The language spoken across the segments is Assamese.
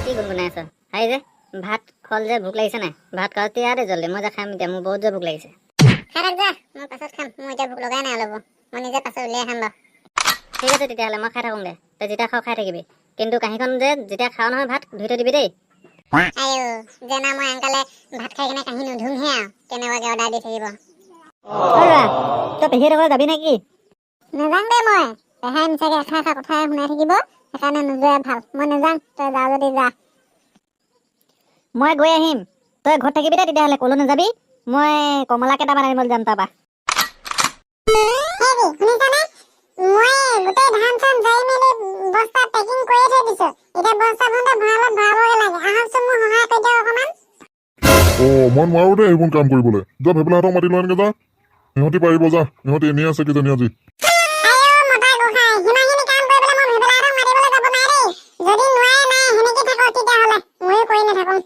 কি গুণগুণাই আছ? হাই যে ভাত খল যে ভোক লাগিছে নাই? ভাত খাওঁ এতিয়া দে জল্দি, মই যা খাম এতিয়া, মোৰ বহুত যে ভোক লাগিছে। খাই থাক যা, মই পাছত খাম, মোৰ এতিয়া ভোক লগাই নাই অলপ, মই নিজে পাছত উলিয়াই খাম বাৰু। ঠিক আছে তেতিয়াহ'লে মই খাই থাকোঁ দে, তই যেতিয়া খাওঁ খাই থাকিবি, কিন্তু কাঁহীখন যে যেতিয়া খাওঁ নহয় ভাত ধুই থৈ দিবি দেই। আইও যেনা মই আনকালে ভাত খাই কিনে কাঁহী নুধুমহে আৰু তেনেকুৱাকে অৰ্ডাৰ দি থাকিব। তই পেহীহঁতৰ যাবি নেকি? নাযাওঁ দেই মই, পেহাই মিছাকে এষাৰ কথাই শুনাই থাকিব, সেইকাৰণে নোযোৱাই ভাল। মই নাযাওঁ, তই যাওঁ যদি যা। মই গৈ আহিম, তই ঘৰত থাকিবি দে তেতিয়াহ'লে, ক'লৈ নাযাবি। মই কমলা কেইটামান আনিবলৈ যাম তাৰপৰা। শুনিছানে? মই গোটেই ধান চান যাই মেলি বস্তা পেকিং কৰি থৈ দিছো। এতিয়া বস্তাখনতে ভঁৰালত ভৰাবগে লাগে। আহকচোন মোৰ সহায় কৰি দিয়ক অকণমান। মই নোৱাৰো দেই এইবোৰ কাম কৰিবলৈ। যা ভেবেলাহঁতক মাতি লৈ আনগে যা, সিহঁতি পাৰিব যা, সিহঁতি এনেই আছে কিজানি আজি। আইও মতা গোসাঁই, সিমানখিনি কাম কৰিবলৈ মই ভেবেলাহঁতক মাতিবলৈ যাব নাই দেই। যদি নোৱাৰে নাই সেনেকে থাকক তেতিয়াহ'লে, ময়ো কৰি নাথাকোঁ।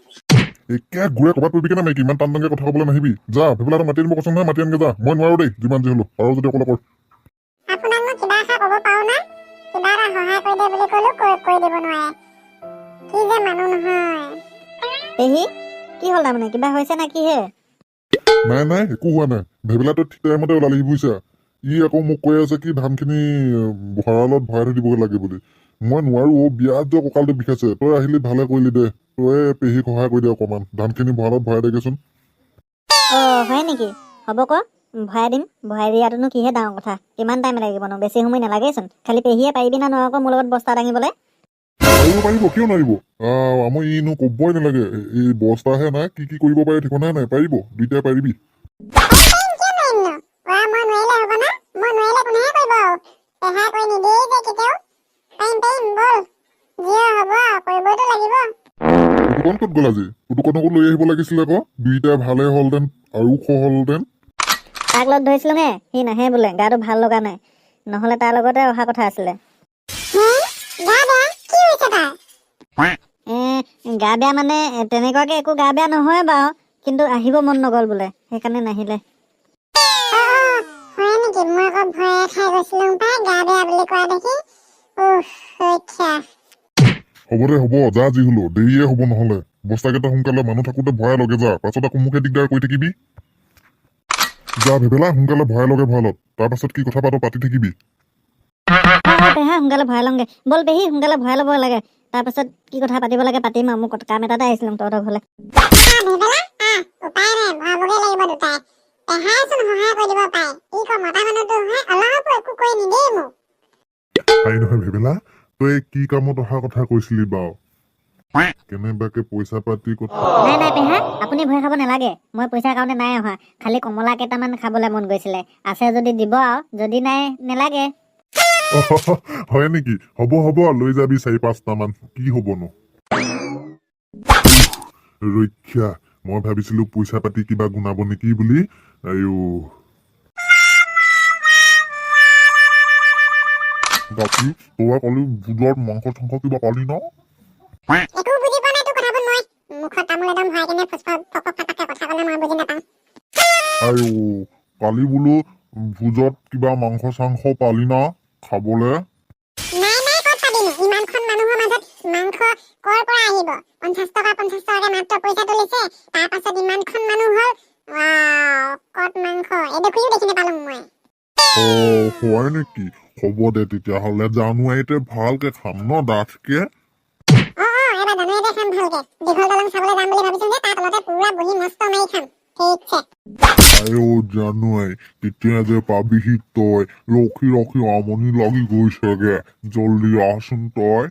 একে ঘূৰে ক'ৰবাত পৰিবি কেনে মাইকী, ইমান টান টানকে কথা ক'বলৈ নাহিবি। যা ভেবেলাহঁতক মাতি আনিব কৈছোঁ নহয়, মাতি আনগে যা। মই নোৱাৰো দেই যিমান যি হ'লো, আৰু যদি অকলে কৰ। আপোনাক মই কিবা এটা ক'ব পাৰো না, কিবা এটা সহায় কৰি দে বুলি ক'লো কৰি দিব নোৱাৰে। কি যে মানুহ নহয়। পেহী কি হ'ল তাৰমানে, কিবা হৈছে নে কিহে? নাই একো হোৱা নাই, ভেবেলাটো ঠিক টাইমতে ওলালি বুজিছা। ই আকৌ মোক কৈ আছে কি ধানখিনি ভঁৰালত ভৰাই থৈ দিবগৈ লাগে বুলি। মই নোৱাৰো বিয়াত যে কঁকালটো বিষাইছে। তই আহিলি ভালে কৰিলি দে, তই পেহীক সহায় কৰি দে অকণমান, ধানখিনি ভঁৰালত ভৰাই দেগেচোন। হয় নেকি? হ'ব ক, ভৰাই দিম। ভৰাই দিয়াটোনো কিহে ডাঙৰ কথা, কিমান টাইম লাগিবনো, বেছি সময় নালাগেচোন। খালি পেহীয়ে পাৰিবি না নোৱাৰো আকৌ মোৰ লগত বস্তা দাঙিবলৈ? পাৰিব কিয় নোৱাৰিব। মই ইনো ক'বই নালাগে, এই বস্তাহে নাই, কি কি কৰিব পাৰে ঠিকনাই নাই, পাৰিব, দুইটাই পাৰিবি। পুতুকণ ক'ত গ'ল আজি? পুতুকণকো লৈ আহিব লাগিছিলে আকৌ, দুইটাই ভালে হ'লহেঁতেন আৰু হ'লহেঁতেন। তাক লগ ধৰিছিলোঙে, সি নাহে বোলে, গাটো ভাল লগা নাই। নহ'লে তাৰ লগতে অহা কথা আছিলে। গা বেয়া মানে তেনেকুৱাকে একো গা বেয়া নহয় বাৰু, কিন্তু আহিব মন নগ'ল বোলে, সেইকাৰণে নাহিলে। হ'ব দে হ'ব, যা যি হলো দেৰিয়ে হ'ব নহ'লে। বস্তাকেইটা সোনকালে মানুহ থাকোঁতে ভৰাই লগে যা, পাছত আকৌ মোকে দিগদাৰ কৰি থাকিবি। যা ভেবেলা সোনকালে ভৰাই লগে ভঁৰালত, তাৰ পাছত কি কথা পাতো পাতি থাকিবি। পেহা সোনকালে ভৰাই লওঁগে, ব'ল পেহী সোনকালে ভৰাই ল'ব লাগে, তাৰপাছত কি কথা পাতিব লাগে পাতিম আৰু। মোৰ কাম এটাতে আহিছিলোঁ তহঁতৰ ঘৰলৈ। নহয় ভেবেলা, তই কি কামত অহা কথা কৈছিলি বাৰু? কেনেবাকে পইচা পাতি কথা। নাই পেহা, আপুনি ভয় খাব নালাগে। মই পইচাৰ কাৰণে নাই অহা, খালি কমলা কেইটামান খাবলৈ মন গৈছিলে। আছে যদি দিব আৰু, যদি নাই নেলাগে। হয় নেকি? হ'ব লৈ যাবি 4-5টা মান, কি হ'বনো। ৰক্ষা, মই ভাবিছিলো পইচা পাতি কিবা গুণাব নেকি বুলি। আইও বাকী তই কলি ভোজত মাংস চাংস কিবা পালি ন? আইও কালি বোলো ভোজত কিবা মাংস চাংস পালি না খাবলে? হয় নেকি? হ'ব দে তেতিয়াহ'লে, জানুৱাৰীতে ভালকে খাম ন, ডাঠকে। আইও জানুৱাৰী, তেতিয়া যে পাবিহি তই। ৰখি আমনি লাগি গৈছেগে, জল্দি আহচোন তই।